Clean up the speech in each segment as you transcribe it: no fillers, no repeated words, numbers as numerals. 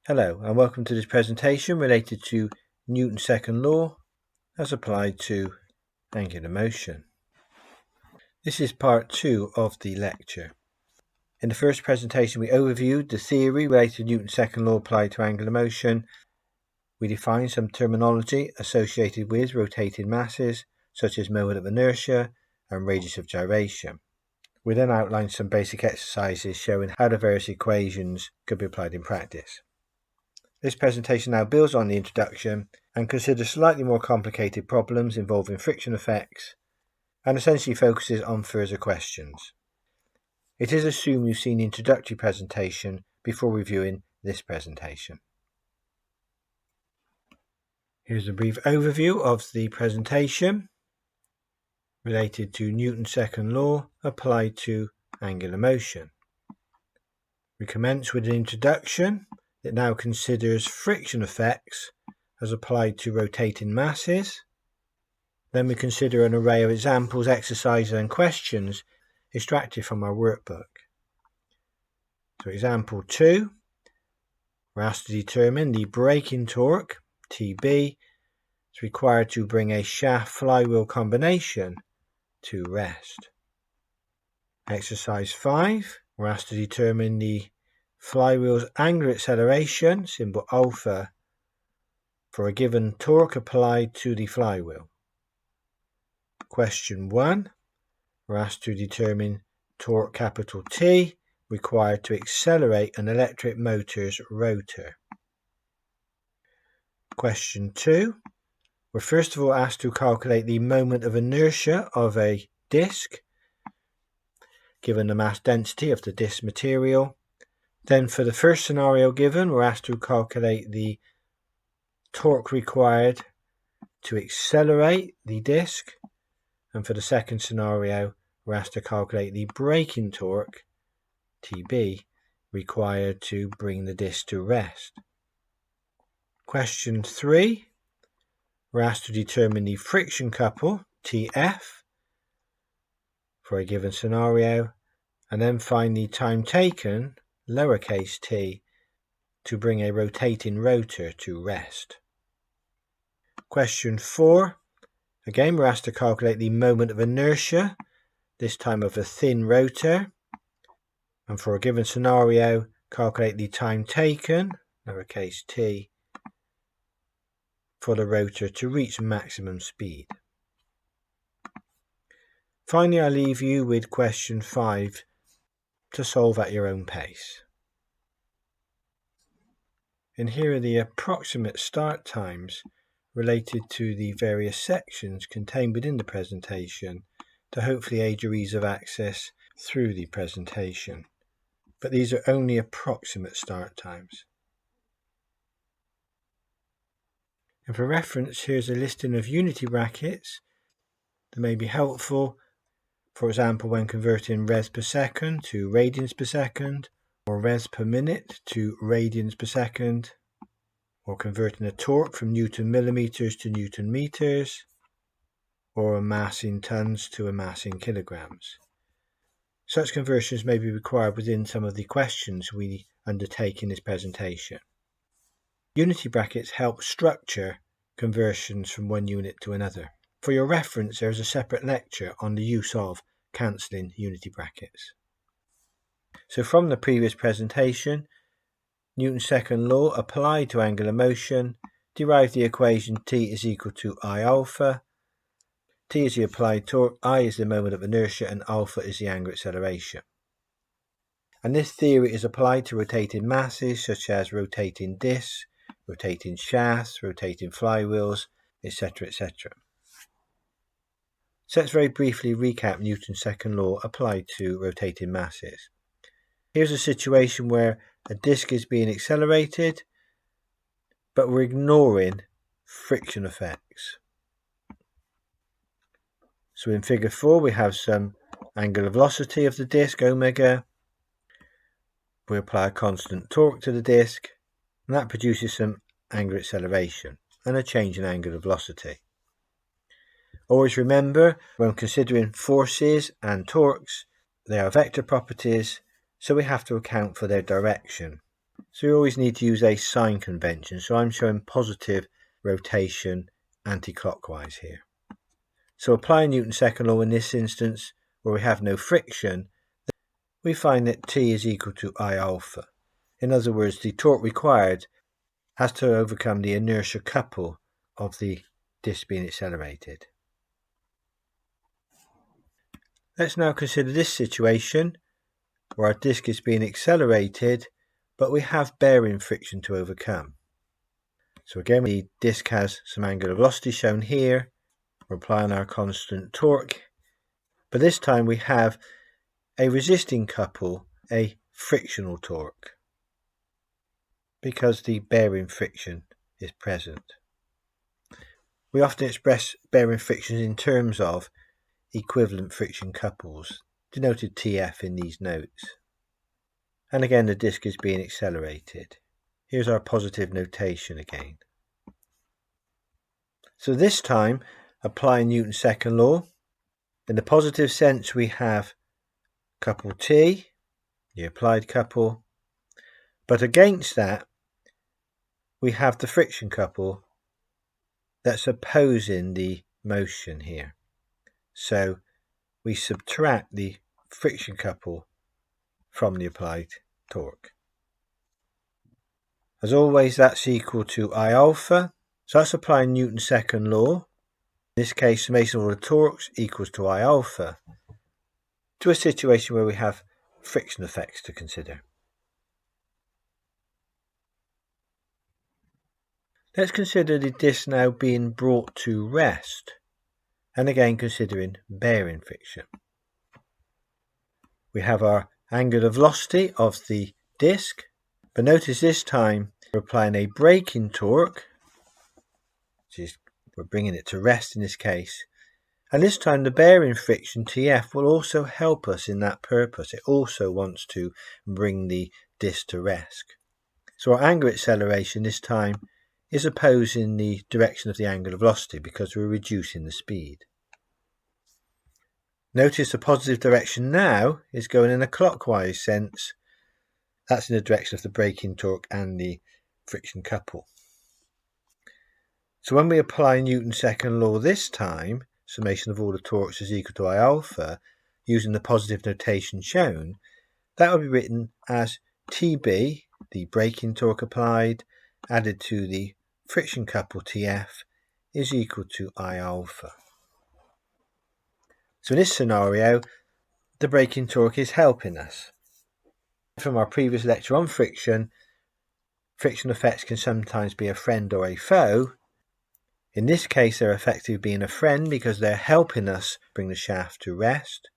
Hello and welcome to this presentation related to Newton's second law as applied to angular motion. This is part 2 of the lecture. In the first presentation we overviewed the theory related to Newton's second law applied to angular motion. We defined some terminology associated with rotating masses such as moment of inertia and radius of gyration. We then outlined some basic exercises showing how the various equations could be applied in practice. This presentation now builds on the introduction and considers slightly more complicated problems involving friction effects and essentially focuses on further questions. It is assumed you've seen the introductory presentation before reviewing this presentation. Here's a brief overview of the presentation related to Newton's second law applied to angular motion. We commence with an introduction that now considers friction effects as applied to rotating masses. Then we consider an array of examples, exercises and questions extracted from our workbook. So example 2, we're asked to determine the braking torque, TB, is required to bring a shaft flywheel combination to rest. Exercise 5, we're asked to determine the flywheel's angular acceleration, symbol alpha, for a given torque applied to the flywheel. Question 1, we're asked to determine torque capital T required to accelerate an electric motor's rotor. Question 2, we're first of all asked to calculate the moment of inertia of a disc, given the mass density of the disc material. Then for the first scenario given, we're asked to calculate the torque required to accelerate the disc. And for the second scenario, we're asked to calculate the braking torque, TB, required to bring the disc to rest. Question 3, we're asked to determine the friction couple, TF, for a given scenario, and then find the time taken, lowercase t, to bring a rotating rotor to rest. Question 4, again we're asked to calculate the moment of inertia, this time of a thin rotor, and for a given scenario calculate the time taken, lowercase t, for the rotor to reach maximum speed. Finally, I leave you with question 5 to solve at your own pace. And here are the approximate start times related to the various sections contained within the presentation to hopefully aid your ease of access through the presentation. But these are only approximate start times. And for reference, here's a listing of unity brackets that may be helpful. For example, when converting revs per second to radians per second, or revs per minute to radians per second, or converting a torque from Newton millimeters to Newton meters, or a mass in tons to a mass in kilograms. Such conversions may be required within some of the questions we undertake in this presentation. Unity brackets help structure conversions from one unit to another. For your reference, there is a separate lecture on the use of cancelling unity brackets. So from the previous presentation, Newton's second law applied to angular motion derived the equation T is equal to I alpha. T is the applied torque, I is the moment of inertia, and alpha is the angular acceleration. And this theory is applied to rotating masses such as rotating discs, rotating shafts, rotating flywheels, etc., etc. So let's very briefly recap Newton's second law applied to rotating masses. Here's a situation where a disc is being accelerated, but we're ignoring friction effects. So in figure 4 we have some angular velocity of the disc, omega. We apply a constant torque to the disc, and that produces some angular acceleration and a change in angular velocity. Always remember, when considering forces and torques, they are vector properties, so we have to account for their direction. So we always need to use a sign convention. So I'm showing positive rotation anti-clockwise here. So applying Newton's second law in this instance, where we have no friction, we find that T is equal to I alpha. In other words, the torque required has to overcome the inertia couple of the disc being accelerated. Let's now consider this situation where our disc is being accelerated, but we have bearing friction to overcome. So again, the disc has some angular velocity shown here. We're applying our constant torque, but this time we have a resisting couple, a frictional torque, because the bearing friction is present. We often express bearing frictions in terms of equivalent friction couples, denoted TF in these notes. And again, the disc is being accelerated. Here's our positive notation again. So this time, applying Newton's second law, in the positive sense we have couple T, the applied couple, but against that we have the friction couple that's opposing the motion here. So we subtract the friction couple from the applied torque. As always, that's equal to I alpha. So that's applying Newton's second law. In this case, summation of all the torques equals to I alpha, to a situation where we have friction effects to consider. Let's consider the disc now being brought to rest, and again considering bearing friction. We have our angular velocity of the disc, but notice this time we're applying a braking torque, which is we're bringing it to rest in this case, and this time the bearing friction TF will also help us in that purpose. It also wants to bring the disc to rest. So our angular acceleration this time is opposing the direction of the angular velocity because we're reducing the speed. Notice the positive direction now is going in a clockwise sense. That's in the direction of the braking torque and the friction couple. So when we apply Newton's second law this time, summation of all the torques is equal to I alpha, using the positive notation shown, that will be written as TB, the braking torque applied, added to the friction couple TF, is equal to I alpha. So in this scenario, the braking torque is helping us. From our previous lecture on friction, friction effects can sometimes be a friend or a foe. In this case, they're effectively being a friend because they're helping us bring the shaft to rest.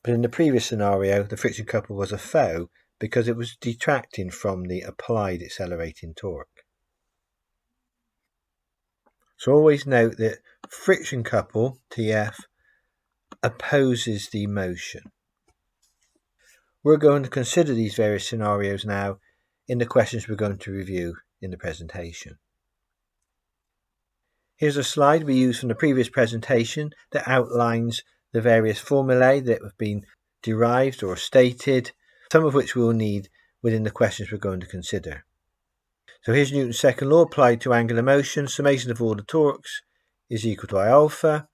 But in the previous scenario, the friction couple was a foe because it was detracting from the applied accelerating torque. So always note that friction couple, TF, opposes the motion. We're going to consider these various scenarios now in the questions we're going to review in the presentation. Here's a slide we used from the previous presentation that outlines the various formulae that have been derived or stated, some of which we'll need within the questions we're going to consider. So here's Newton's second law applied to angular motion. Summation of all the torques is equal to I alpha.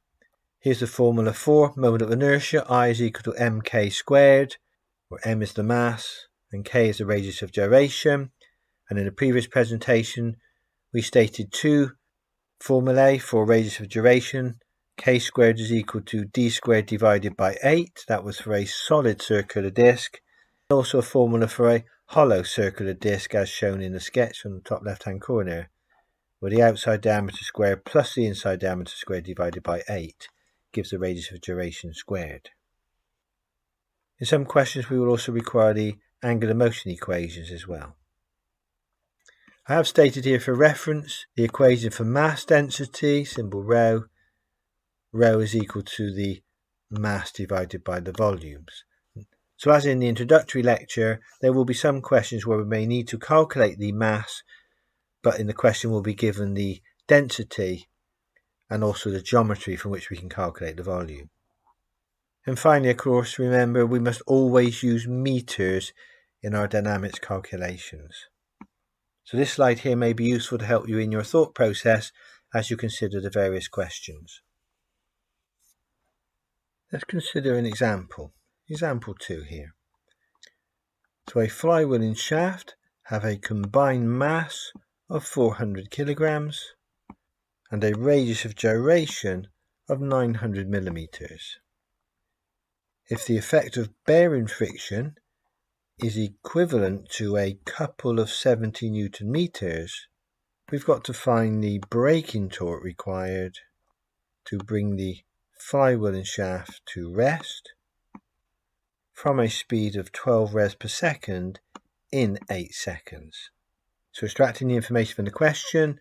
Here's the formula for moment of inertia. I is equal to mk squared, where m is the mass and k is the radius of gyration. And in the previous presentation, we stated two formulae for radius of gyration. K squared is equal to d squared divided by 8. That was for a solid circular disc. Also a formula for a hollow circular disc as shown in the sketch on the top left hand corner, where the outside diameter squared plus the inside diameter squared divided by 8 gives the radius of gyration squared. In some questions we will also require the angular motion equations as well. I have stated here for reference the equation for mass density, symbol rho. Rho is equal to the mass divided by the volumes. So as in the introductory lecture, there will be some questions where we may need to calculate the mass, but in the question will be given the density and also the geometry from which we can calculate the volume. And finally, of course, remember we must always use meters in our dynamics calculations. So this slide here may be useful to help you in your thought process as you consider the various questions. Let's consider an example. Example 2 here. So a flywheel and shaft have a combined mass of 400 kilograms and a radius of gyration of 900 millimeters. If the effect of bearing friction is equivalent to a couple of 70 Newton meters, we've got to find the braking torque required to bring the flywheel and shaft to rest from a speed of 12 revs per second in 8 seconds. So extracting the information from the question,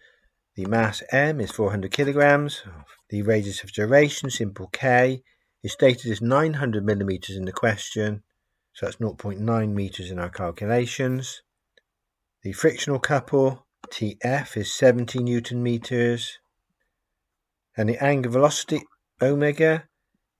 the mass m is 400 kilograms, the radius of gyration, simple k, is stated as 900 millimeters in the question, so that's 0.9 meters in our calculations. The frictional couple, Tf, is 70 Newton meters, and the angular velocity, omega,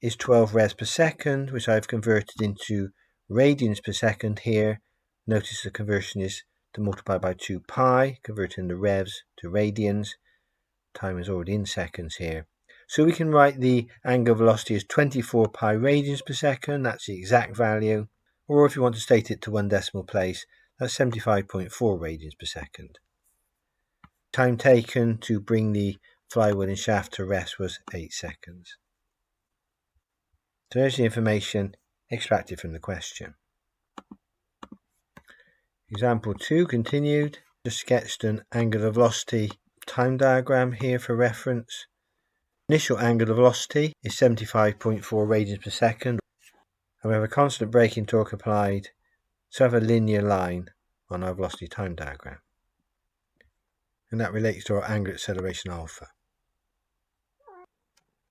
is 12 revs per second, which I've converted into radians per second here. Notice the conversion is to multiply by 2 pi, converting the revs to radians. Time is already in seconds here. So we can write the angular velocity as 24 pi radians per second, that's the exact value. Or if you want to state it to one decimal place, that's 75.4 radians per second. Time taken to bring the flywheel and shaft to rest was 8 seconds. So there's the information extracted from the question. Example 2 continued. Just sketched an angular velocity time diagram here for reference. Initial angular velocity is 75.4 radians per second, and we have a constant braking torque applied, so we have a linear line on our velocity time diagram. And that relates to our angular acceleration alpha.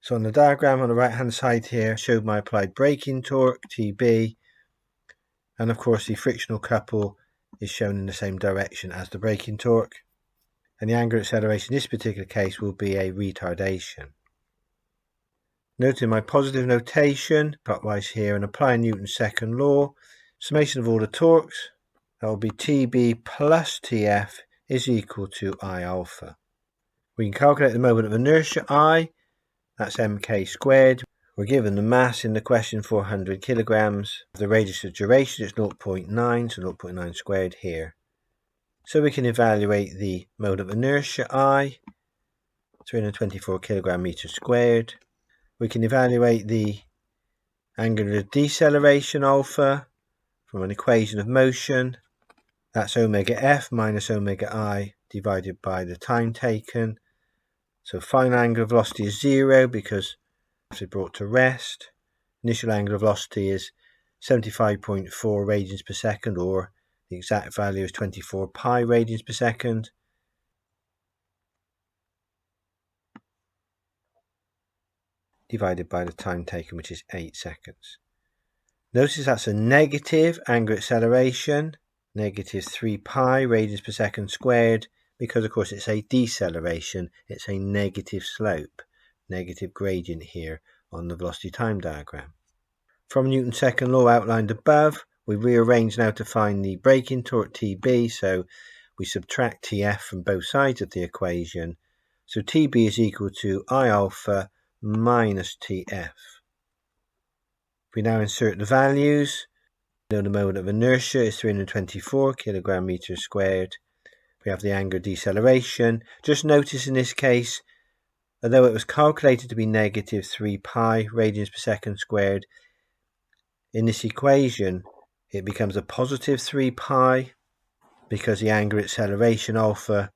So on the diagram on the right hand side here, I showed my applied braking torque, TB, and of course the frictional couple is shown in the same direction as the braking torque, and the angular acceleration in this particular case will be a retardation. Noting my positive notation, clockwise here, and applying Newton's second law, summation of all the torques, that will be TB plus TF is equal to I alpha. We can calculate the moment of inertia I, that's mk squared. We're given the mass in the question 400 kilograms. The radius of gyration is 0.9, so 0.9 squared here. So we can evaluate the mode of inertia I, 324 kilogram meters squared. We can evaluate the angular deceleration alpha from an equation of motion. That's omega f minus omega I divided by the time taken. So final angular velocity is 0 because it's brought to rest. Initial angular velocity is 75.4 radians per second, or the exact value is 24 pi radians per second. Divided by the time taken, which is 8 seconds. Notice that's a negative angular acceleration, negative 3 pi radians per second squared, because of course it's a deceleration, it's a negative slope, negative gradient here on the velocity time diagram. From Newton's second law outlined above, we rearrange now to find the braking torque TB, so we subtract TF from both sides of the equation. So TB is equal to I alpha minus TF. We now insert the values. We know the moment of inertia is 324 kilogram meters squared. We have the angular deceleration. Just notice in this case, although it was calculated to be negative 3 pi radians per second squared, in this equation it becomes a positive 3 pi because the angular acceleration alpha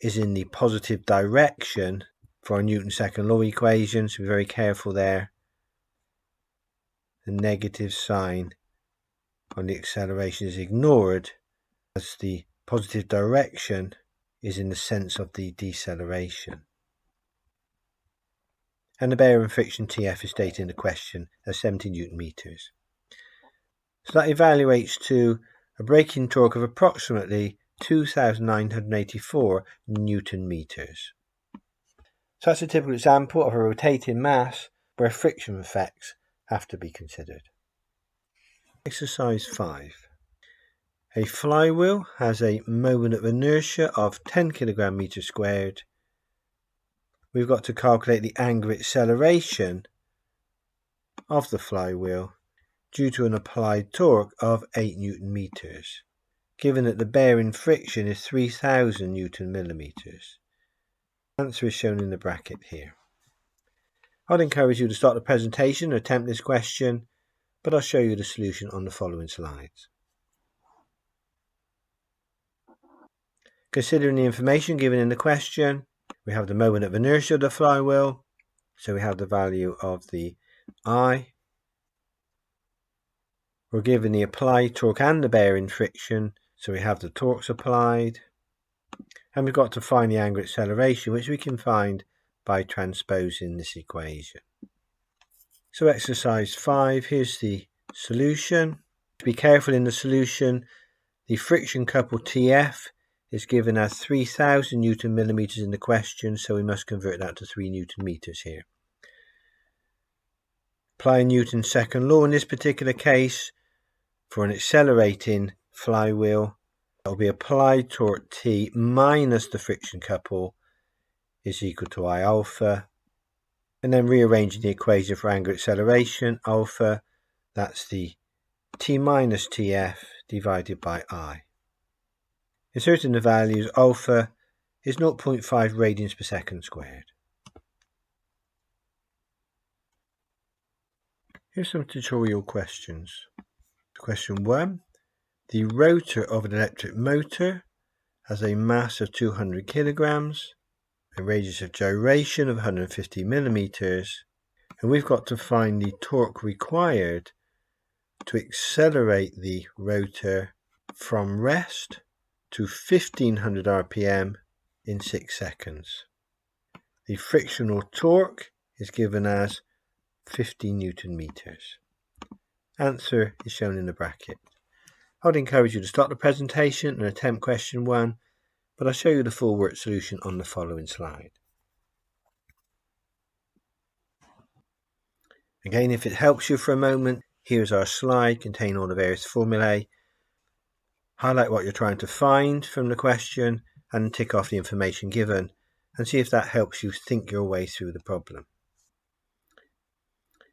is in the positive direction for our Newton's second law equation, so be very careful there. The negative sign on the acceleration is ignored as the positive direction is in the sense of the deceleration. And the bearing friction TF is stated in the question as 70 Newton meters. So that evaluates to a braking torque of approximately 2,984 Newton meters. So that's a typical example of a rotating mass where friction effects have to be considered. Exercise 5. A flywheel has a moment of inertia of 10 kilogram meter squared. We've got to calculate the angular acceleration of the flywheel due to an applied torque of 8 Newton meters, given that the bearing friction is 3000 Newton millimeters. The answer is shown in the bracket here. I'd encourage you to start the presentation and attempt this question, but I'll show you the solution on the following slides. Considering the information given in the question, we have the moment of inertia of the flywheel, so we have the value of the I. We're given the applied torque and the bearing friction, so we have the torques applied. And we've got to find the angular acceleration, which we can find by transposing this equation. So exercise 5, here's the solution. Be careful in the solution. The friction couple TF is given as 3000 Newton millimeters in the question, so we must convert that to 3 Newton meters here. Applying Newton's second law in this particular case, for an accelerating flywheel, that will be applied torque T minus the friction couple is equal to I alpha. And then rearranging the equation for angular acceleration, alpha, that's the T minus TF divided by I. Inserting the values, alpha is 0.5 radians per second squared. Here's some tutorial questions. Question 1. The rotor of an electric motor has a mass of 200 kilograms, a radius of gyration of 150 millimeters, and we've got to find the torque required to accelerate the rotor from rest to 1500 RPM in 6 seconds. The frictional torque is given as 50 Newton meters. Answer is shown in the bracket. I would encourage you to start the presentation and attempt question 1, but I'll show you the full work solution on the following slide. Again, if it helps you for a moment, here's our slide containing all the various formulae. Highlight what you're trying to find from the question and tick off the information given and see if that helps you think your way through the problem.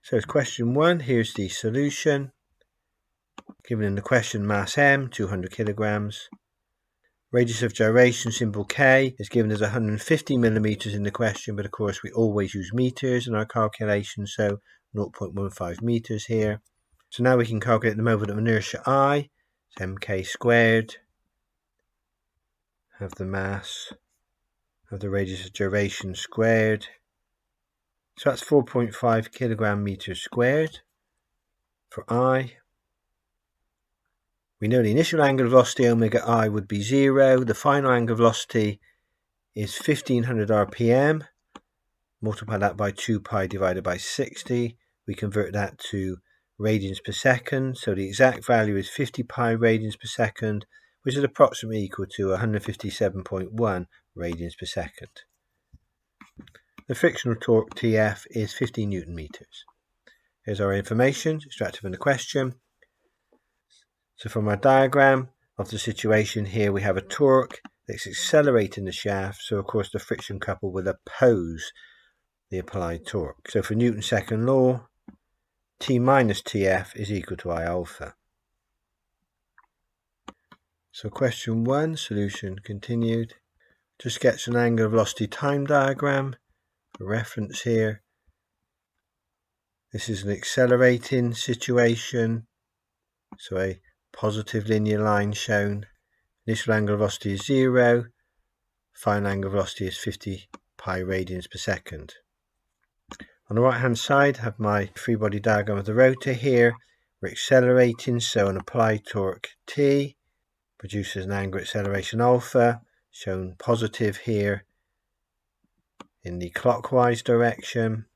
So it's question 1, here's the solution. Given in the question, mass M, 200 kilograms. Radius of gyration, symbol K, is given as 150 millimeters in the question, but of course we always use meters in our calculation, so 0.15 meters here. So now we can calculate the moment of inertia I. It's mk squared, have the mass of the radius of gyration squared. So that's 4.5 kilogram meters squared for I. We know the initial angular velocity omega I would be 0. The final angular velocity is 1500 RPM. Multiply that by 2 pi divided by 60. We convert that to radians per second, so the exact value is 50 pi radians per second, which is approximately equal to 157.1 radians per second. The frictional torque TF is 50 Newton meters. Here's our information extracted from the question. So from our diagram of the situation here, we have a torque that's accelerating the shaft, so of course the friction couple will oppose the applied torque. So for Newton's second law, T minus TF is equal to I alpha. So question 1, solution continued. To sketch an angular velocity time diagram, for reference here. This is an accelerating situation, so a positive linear line shown. Initial angular velocity is 0, final angular velocity is 50 pi radians per second. On the right hand side I have my free body diagram of the rotor here. We're accelerating, so an applied torque T produces an angular acceleration alpha, shown positive here in the clockwise direction.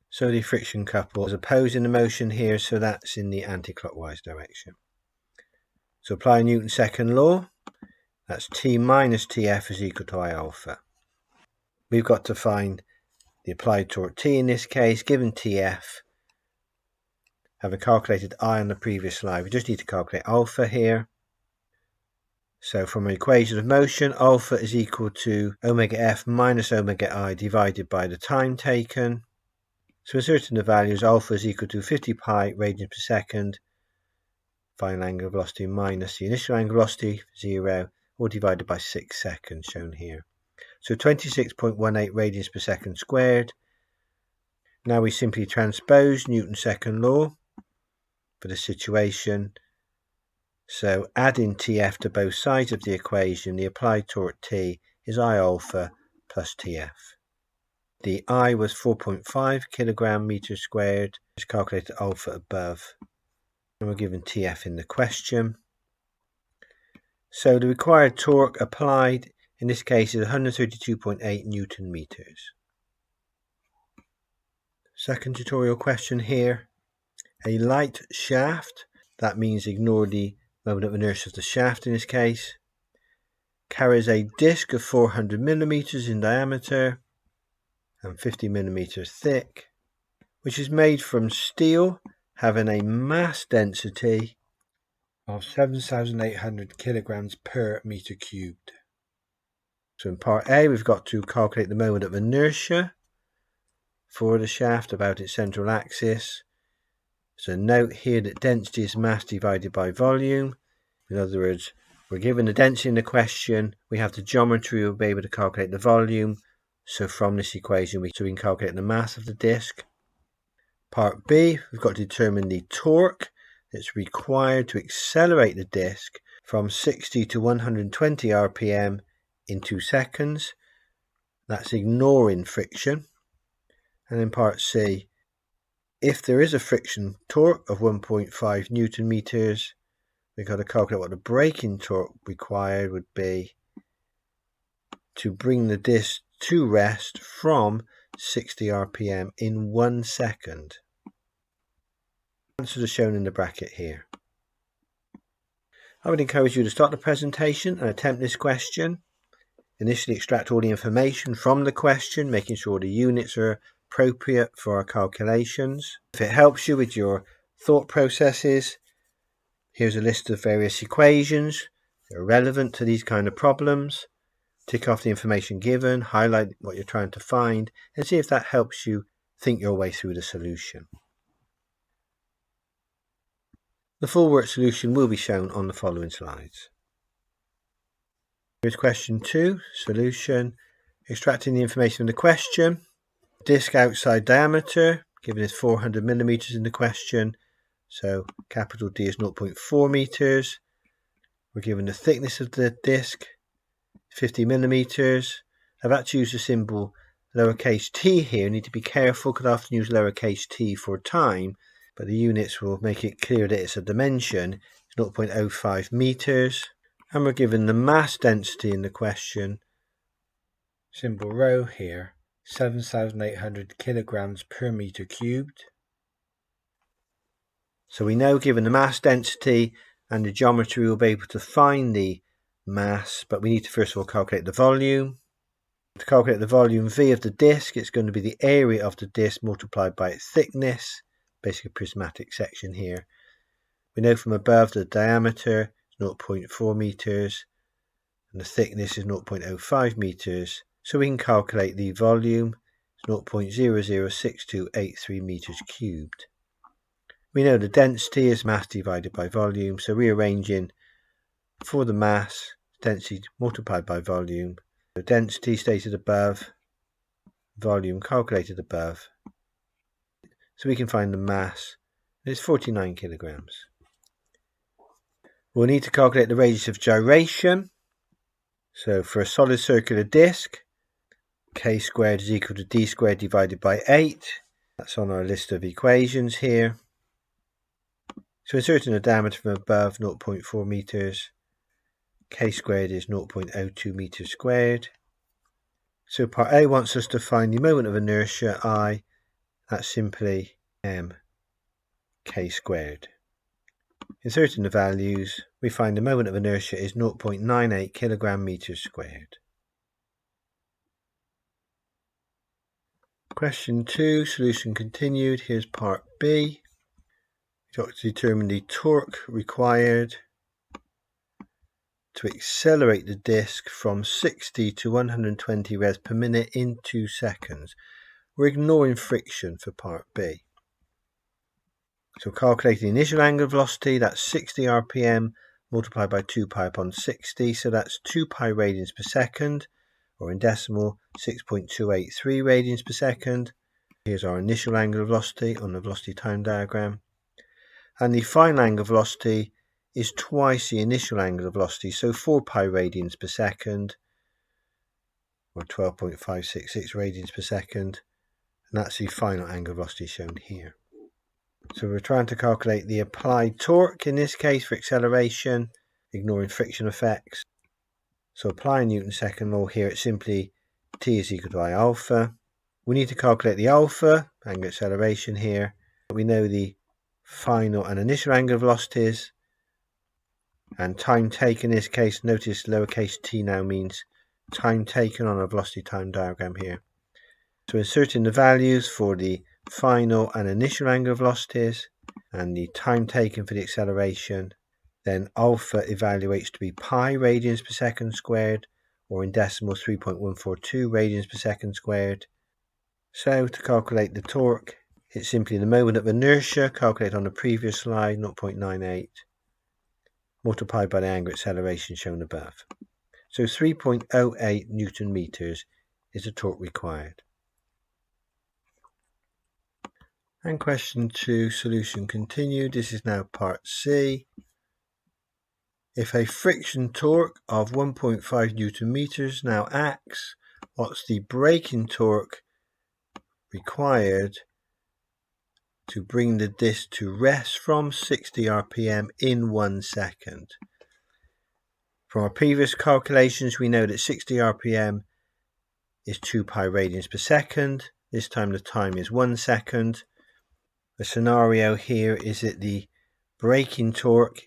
So the friction couple is opposing the motion here, so that's in the anti-clockwise direction. So apply Newton's second law, that's T minus TF is equal to I alpha. We've got to find the applied torque T in this case, given TF. Having calculated I on the previous slide, we just need to calculate alpha here. So from an equation of motion, alpha is equal to omega f minus omega I divided by the time taken. So inserting the values, alpha is equal to 50 pi radians per second, final angular velocity minus the initial angular velocity, 0, all divided by 6 seconds, shown here. So 26.18 radians per second squared. Now we simply transpose Newton's second law for the situation. So adding Tf to both sides of the equation, the applied torque T is I alpha plus Tf. The I was 4.5 kilogram meter squared. Just calculated alpha above. And we're given Tf in the question. So the required torque applied in this case is 132.8 Newton meters. Second tutorial question here. A light shaft, that means ignore the moment of inertia of the shaft in this case, carries a disc of 400 millimeters in diameter and 50 millimeters thick, which is made from steel having a mass density of 7,800 kilograms per meter cubed. So in part A, we've got to calculate the moment of inertia for the shaft about its central axis. So note here that density is mass divided by volume. In other words, we're given the density in the question, we have the geometry, we'll be able to calculate the volume. So from this equation, we can calculate the mass of the disc. Part B, we've got to determine the torque that's required to accelerate the disc from 60 to 120 RPM in 2 seconds. That's ignoring friction. And in part C, if there is a friction torque of 1.5 Newton meters, we've got to calculate what the braking torque required would be to bring the disc to rest from 60 RPM in 1 second. Answers are shown in the bracket here. I would encourage you to start the presentation and attempt this question. Initially extract all the information from the question, making sure the units are appropriate for our calculations. If it helps you with your thought processes, here's a list of various equations that are relevant to these kind of problems. Tick off the information given, highlight what you're trying to find, and see if that helps you think your way through the solution. The full work solution will be shown on the following slides. Here's question 2, solution. Extracting the information from the question. Disc outside diameter, given is 400 millimeters in the question. So capital D is 0.4 meters. We're given the thickness of the disc, 50 millimeters. I've actually used the symbol lowercase t here. You need to be careful because I often use lowercase t for time, but the units will make it clear that it's a dimension. It's 0.05 meters. And we're given the mass density in the question, symbol rho here, 7,800 kilograms per meter cubed. So we know, given the mass density and the geometry, we'll be able to find the mass, but we need to first of all calculate the volume. To calculate the volume V of the disc, it's going to be the area of the disc multiplied by its thickness, basically a prismatic section here. We know from above the diameter is 0.4 meters and the thickness is 0.05 meters, so we can calculate the volume. It's 0.006283 meters cubed. We know the density is mass divided by volume, so rearranging for the mass, density multiplied by volume. The density stated above, volume calculated above. So we can find the mass. It's 49 kilograms. We'll need to calculate the radius of gyration. So for a solid circular disc, k squared is equal to d squared divided by 8. That's on our list of equations here. So inserting a diameter from above, 0.4 meters. K squared is 0.02 meters squared. So part A wants us to find the moment of inertia, I. That's simply m k squared. Inserting the values, we find the moment of inertia is 0.98 kilogram meters squared. Question 2, solution continued. Here's part B. We've got to determine the torque required to accelerate the disk from 60 to 120 revs per minute in 2 seconds. We're ignoring friction for part B. So calculate the initial angular velocity, that's 60 rpm multiplied by 2 pi upon 60, so that's 2 pi radians per second, or in decimal 6.283 radians per second. Here's our initial angular velocity on the velocity time diagram. And the final angular velocity is twice the initial angular velocity, so 4 pi radians per second, or 12.566 radians per second, and that's the final angular velocity shown here. So we're trying to calculate the applied torque in this case for acceleration, ignoring friction effects. So applying Newton's second law here, it's simply t is equal to I alpha. We need to calculate the alpha, angular acceleration here. We know the final and initial angular velocities, and time taken in this case, notice lowercase t now means time taken on a velocity time diagram here. So inserting the values for the final and initial angular velocities and the time taken for the acceleration, then alpha evaluates to be pi radians per second squared, or in decimals 3.142 radians per second squared. So to calculate the torque, it's simply the moment of inertia calculated on the previous slide, 0.98, multiplied by the angular acceleration shown above. So 3.08 Newton meters is the torque required. And question 2, solution continued. This is now part C. If a friction torque of 1.5 Newton meters now acts, what's the braking torque required to bring the disc to rest from 60 rpm in 1 second? From our previous calculations, we know that 60 rpm is 2 pi radians per second. This time the time is 1 second. The scenario here is that the braking torque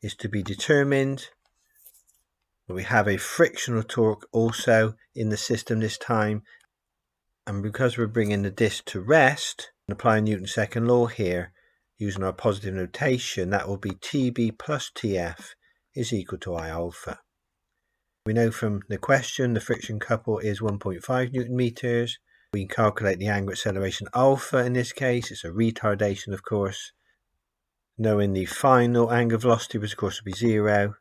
is to be determined. We have a frictional torque also in the system this time, and because we're bringing the disc to rest and applying Newton's second law here using our positive notation, that will be Tb plus Tf is equal to I alpha. We know from the question the friction couple is 1.5 Newton meters. We can calculate the angular acceleration alpha in this case. It's a retardation, of course. Knowing the final angular velocity was, of course, would be 0.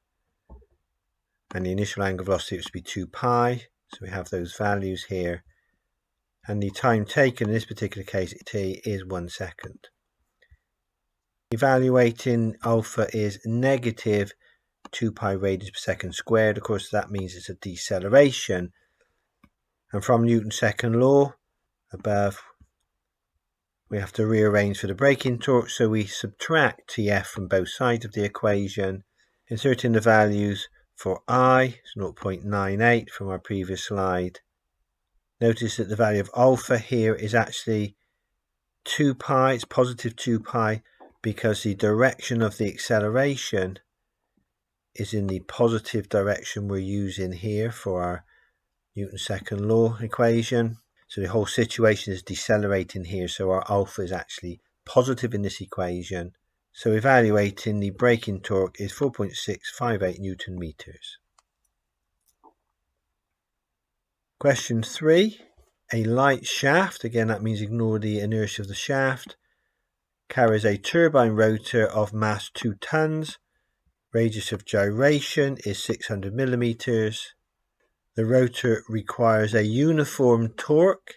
And the initial angular velocity was to be 2 pi. So we have those values here. And the time taken in this particular case, t, is 1 second. Evaluating alpha is negative 2 pi radians per second squared. Of course, that means it's a deceleration. And from Newton's second law above, we have to rearrange for the braking torque, so we subtract Tf from both sides of the equation, inserting the values for I, it's 0.98 from our previous slide. Notice that the value of alpha here is actually 2 pi, it's positive 2 pi, because the direction of the acceleration is in the positive direction we're using here for our Newton's second law equation. So the whole situation is decelerating here, so our alpha is actually positive in this equation. So evaluating the braking torque is 4.658 Newton meters. Question 3. A light shaft, again that means ignore the inertia of the shaft, carries a turbine rotor of mass 2 tons. Radius of gyration is 600 millimeters. The rotor requires a uniform torque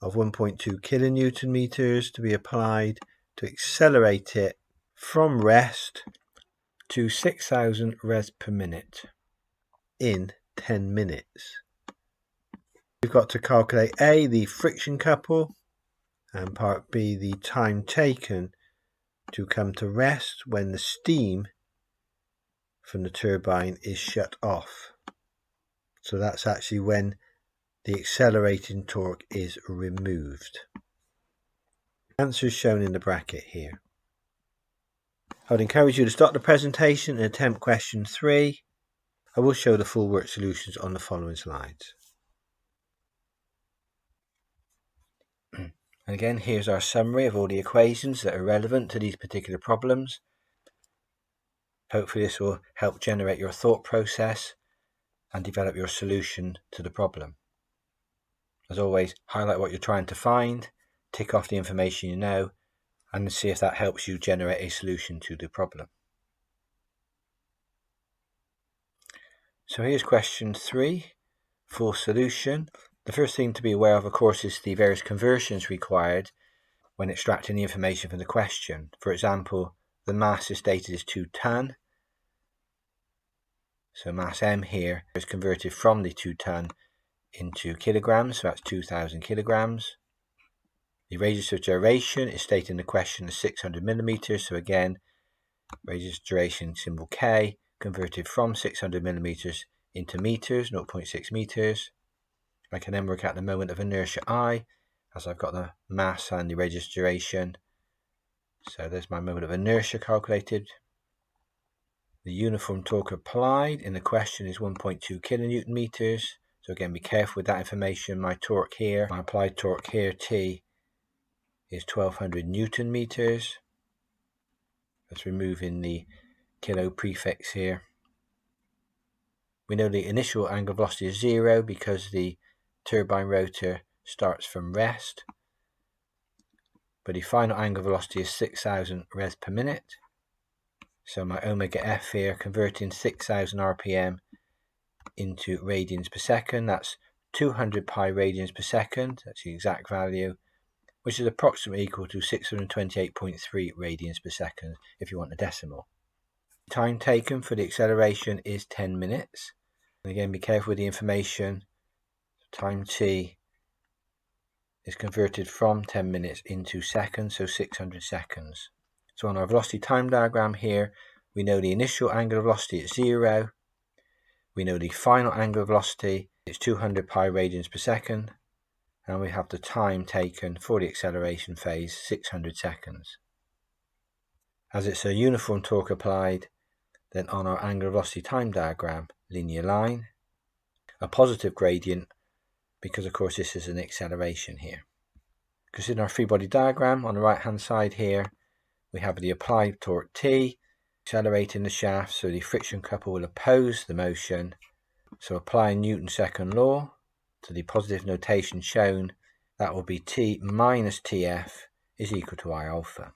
of 1.2 kilonewton meters to be applied to accelerate it from rest to 6,000 revs per minute in 10 minutes. We've got to calculate A, the friction couple, and part B, the time taken to come to rest when the steam from the turbine is shut off. So that's actually when the accelerating torque is removed. Answers shown in the bracket here. I would encourage you to stop the presentation and attempt question 3. I will show the full work solutions on the following slides. And again, here's our summary of all the equations that are relevant to these particular problems. Hopefully this will help generate your thought process and develop your solution to the problem. As always, highlight what you're trying to find, tick off the information you know, and see if that helps you generate a solution to the problem. So here's question 3 for solution. The first thing to be aware of course, is the various conversions required when extracting the information from the question. For example, the mass is stated as 2 ton. So mass M here is converted from the 2 ton into kilograms, so that's 2,000 kilograms. The radius of gyration is stated in the question as 600 millimeters, so again, radius of gyration symbol K, converted from 600 millimeters into meters, 0.6 meters. I can then work out the moment of inertia I, as I've got the mass and the radius of gyration. So there's my moment of inertia calculated. The uniform torque applied in the question is 1.2 kilonewton meters. So again, be careful with that information. My torque here, my applied torque here, T, is 1200 newton meters. That's removing the kilo prefix here. We know the initial angular velocity is 0 because the turbine rotor starts from rest. But the final angular velocity is 6,000 revs per minute. So my omega F here, converting 6,000 RPM into radians per second. That's 200 pi radians per second. That's the exact value, which is approximately equal to 628.3 radians per second if you want the decimal. Time taken for the acceleration is 10 minutes. And again, be careful with the information. Time t is converted from 10 minutes into seconds, so 600 seconds. So on our velocity time diagram here, we know the initial angular velocity is 0. We know the final angular velocity is 200 pi radians per second. And we have the time taken for the acceleration phase, 600 seconds. As it's a uniform torque applied, then on our angular velocity time diagram, linear line, a positive gradient, because of course this is an acceleration here. Because in our free body diagram, on the right hand side here, we have the applied torque T, accelerating the shaft, so the friction couple will oppose the motion. So applying Newton's second law to the positive notation shown, that will be T minus TF is equal to I alpha.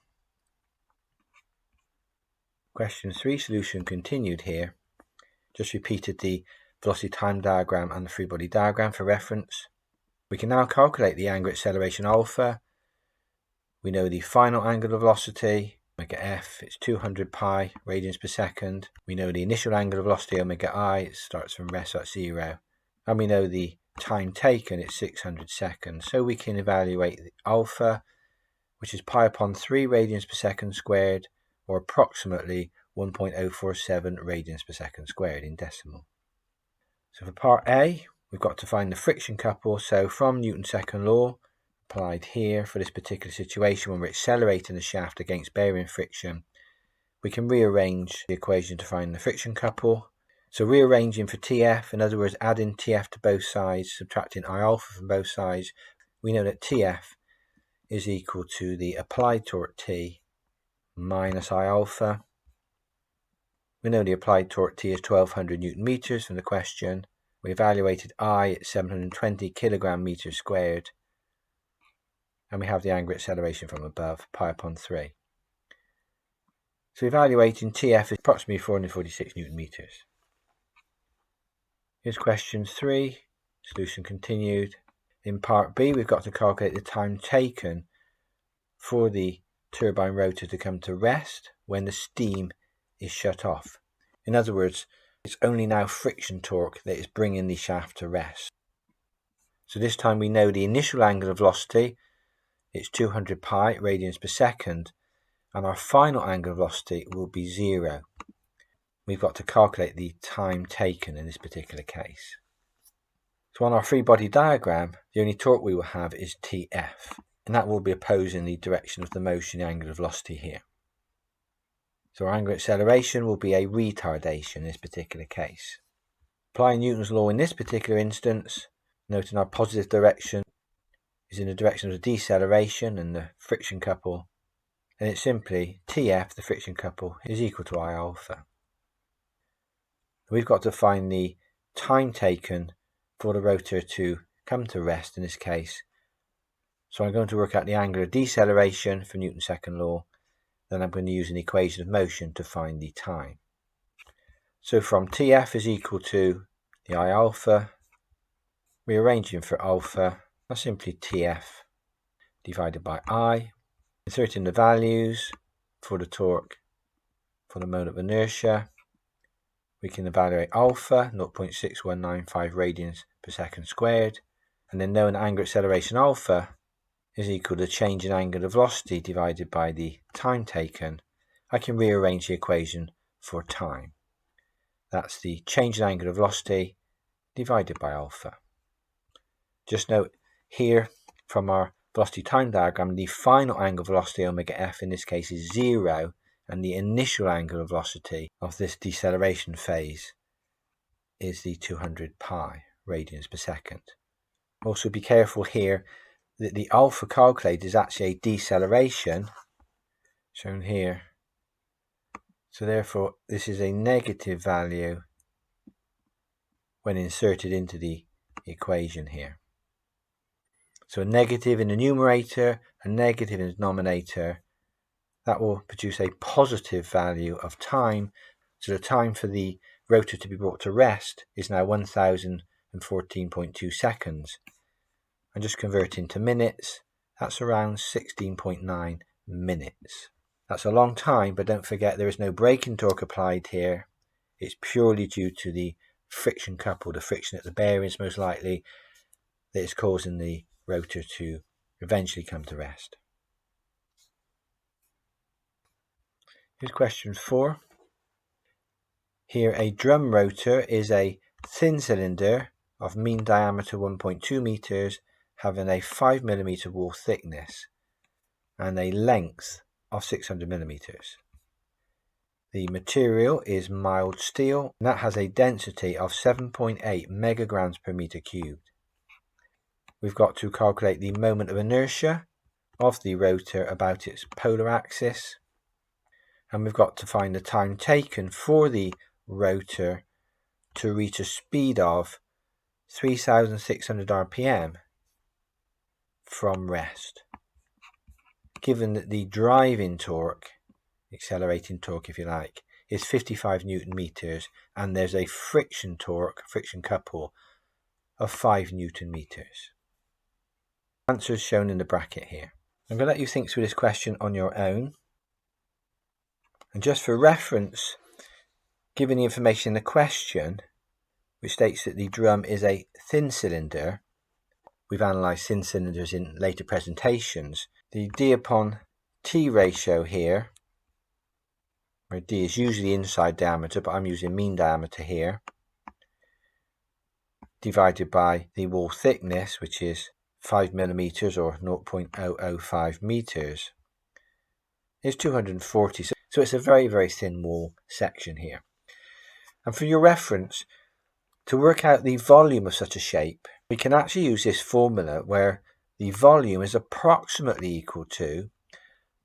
Question 3, solution continued here. Just repeated the velocity time diagram and the free body diagram for reference. We can now calculate the angular acceleration alpha. We know the final angular velocity, omega F, it's 200 pi radians per second. We know the initial angular velocity, omega I, it starts from rest at 0. And we know the time taken, it's 600 seconds. So we can evaluate the alpha, which is pi upon 3 radians per second squared, or approximately 1.047 radians per second squared in decimal. So for part A, we've got to find the friction couple. So from Newton's second law, applied here for this particular situation when we're accelerating the shaft against bearing friction, we can rearrange the equation to find the friction couple. So rearranging for TF, in other words adding TF to both sides, subtracting I alpha from both sides, we know that TF is equal to the applied torque T minus I alpha. We know the applied torque T is 1200 Newton meters from the question. We evaluated I at 720 kilogram meters squared. And we have the angular acceleration from above, pi upon 3. So evaluating TF is approximately 446 Newton meters. Here's question 3, solution continued. In part B, we've got to calculate the time taken for the turbine rotor to come to rest when the steam is shut off. In other words, it's only now friction torque that is bringing the shaft to rest. So this time we know the initial angular velocity, it's 200 pi radians per second, and our final angular velocity will be 0. We've got to calculate the time taken in this particular case. So on our free body diagram, the only torque we will have is TF, and that will be opposing the direction of the motion, the angular velocity here. So our angular acceleration will be a retardation in this particular case. Applying Newton's law in this particular instance, noting our positive direction is in the direction of the deceleration and the friction couple, and it's simply TF, the friction couple, is equal to I alpha. We've got to find the time taken for the rotor to come to rest in this case. So I'm going to work out the angle of deceleration for Newton's second law. Then I'm going to use an equation of motion to find the time. So from Tf is equal to the I alpha, rearranging for alpha, that's simply Tf divided by I, inserting the values for the torque for the moment of inertia. We can evaluate alpha, 0.6195 radians per second squared, and then knowing angular acceleration alpha is equal to the change in angular velocity divided by the time taken, I can rearrange the equation for time. That's the change in angular velocity divided by alpha. Just note here from our velocity time diagram, the final angular velocity omega f in this case is 0, and the initial angular velocity of this deceleration phase is the 200 pi radians per second. Also be careful here that the alpha calculated is actually a deceleration shown here, so therefore this is a negative value when inserted into the equation here. So a negative in the numerator, a negative in the denominator, that will produce a positive value of time. So the time for the rotor to be brought to rest is now 1014.2 seconds. And just converting to minutes, that's around 16.9 minutes. That's a long time, but don't forget there is no braking torque applied here. It's purely due to the friction couple, the friction at the bearings most likely, that is causing the rotor to eventually come to rest. Here's question 4. Here a drum rotor is a thin cylinder of mean diameter 1.2 meters having a 5mm wall thickness and a length of 600 millimeters. The material is mild steel and that has a density of 7.8 megagrams per meter cubed. We've got to calculate the moment of inertia of the rotor about its polar axis, and we've got to find the time taken for the rotor to reach a speed of 3,600 RPM from rest, given that the driving torque, accelerating torque if you like, is 55 Newton meters and there's a friction torque, friction couple, of 5 Newton meters. Answers shown in the bracket here. I'm going to let you think through this question on your own. And just for reference, given the information in the question, which states that the drum is a thin cylinder, we've analysed thin cylinders in later presentations, the D upon T ratio here, where D is usually inside diameter, but I'm using mean diameter here, divided by the wall thickness, which is 5 millimeters or 0.005 meters, is 240. So it's a very, very thin wall section here. And for your reference, to work out the volume of such a shape, we can actually use this formula where the volume is approximately equal to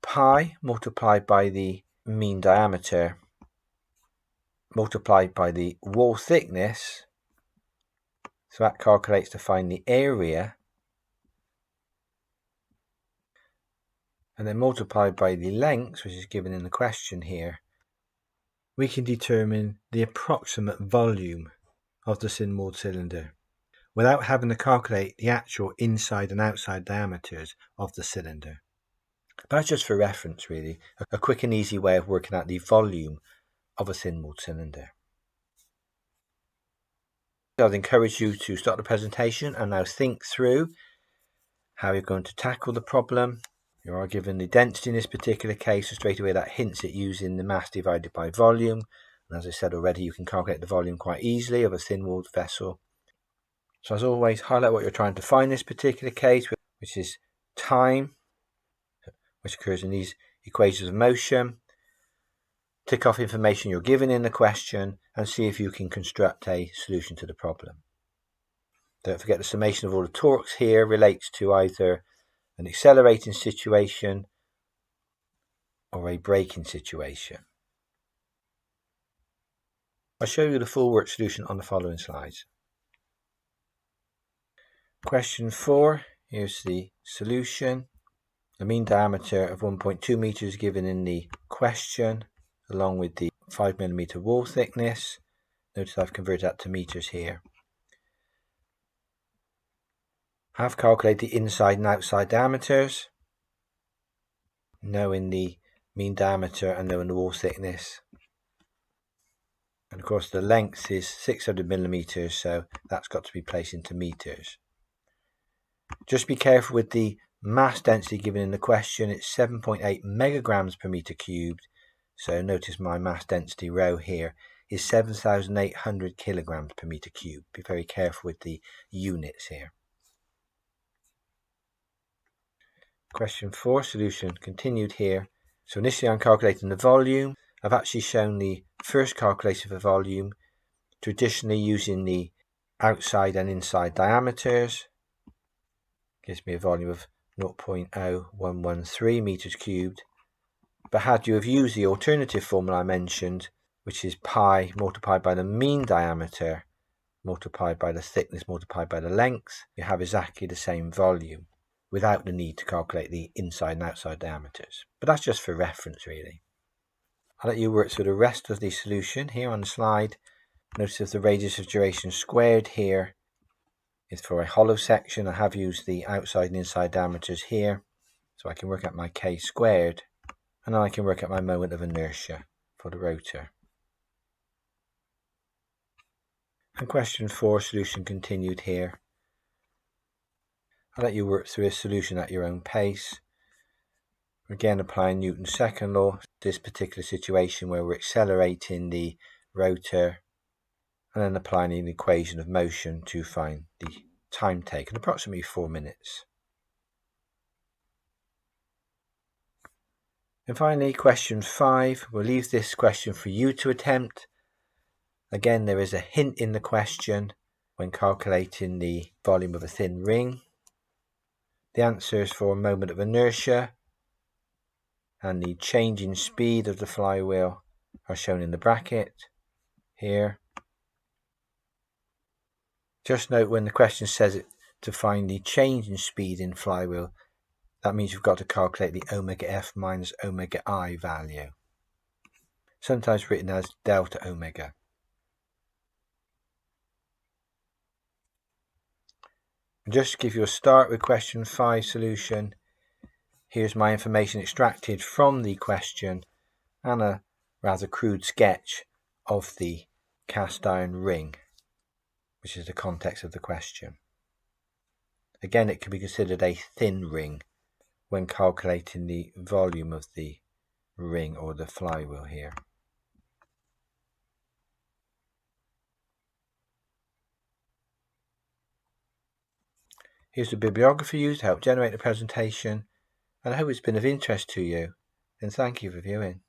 pi multiplied by the mean diameter multiplied by the wall thickness. So that calculates to find the area, and then multiplied by the length, which is given in the question here, we can determine the approximate volume of the thin-walled cylinder without having to calculate the actual inside and outside diameters of the cylinder. But that's just for reference really, a quick and easy way of working out the volume of a thin-walled cylinder. I'd encourage you to start the presentation and now think through how you're going to tackle the problem. You are given the density in this particular case, so straight away that hints at using the mass divided by volume. And as I said already, you can calculate the volume quite easily of a thin-walled vessel. So as always, highlight what you're trying to find in this particular case, which is time, which occurs in these equations of motion. Tick off information you're given in the question and see if you can construct a solution to the problem. Don't forget the summation of all the torques here relates to either an accelerating situation or a braking situation. I'll show you the full work solution on the following slides. Question 4, here's the solution. The mean diameter of 1.2 meters given in the question, along with the 5mm wall thickness. Notice I've converted that to meters here. I've calculated the inside and outside diameters, knowing the mean diameter and knowing the wall thickness. And of course the length is 600mm, so that's got to be placed into meters. Just be careful with the mass density given in the question. It's 7.8 megagrams per meter cubed. So notice my mass density row here is 7,800 kilograms per meter cubed. Be very careful with the units here. Question 4, solution continued here. So initially I'm calculating the volume. I've actually shown the first calculation for volume, traditionally using the outside and inside diameters. Gives me a volume of 0.0113 meters cubed. But had you have used the alternative formula I mentioned, which is pi multiplied by the mean diameter multiplied by the thickness multiplied by the length, you have exactly the same volume without the need to calculate the inside and outside diameters. But that's just for reference really. I'll let you work through the rest of the solution here on the slide. Notice the radius of gyration squared here is for a hollow section. I have used the outside and inside diameters here, so I can work out my k squared, and then I can work out my moment of inertia for the rotor. And question 4, solution continued here. I'll let you work through a solution at your own pace. Again, applying Newton's second law, this particular situation where we're accelerating the rotor, and then applying an equation of motion to find the time taken, approximately 4 minutes. And finally, question 5, we'll leave this question for you to attempt. Again, there is a hint in the question when calculating the volume of a thin ring. The answers for moment of inertia and the change in speed of the flywheel are shown in the bracket here. Just note when the question says it to find the change in speed in flywheel, that means you've got to calculate the omega f minus omega I value, sometimes written as delta omega. And just to give you a start with question 5 solution, here's my information extracted from the question and a rather crude sketch of the cast iron ring, which is the context of the question. Again, it can be considered a thin ring when calculating the volume of the ring or the flywheel here. Here's the bibliography used to help generate the presentation, and I hope it's been of interest to you, and thank you for viewing.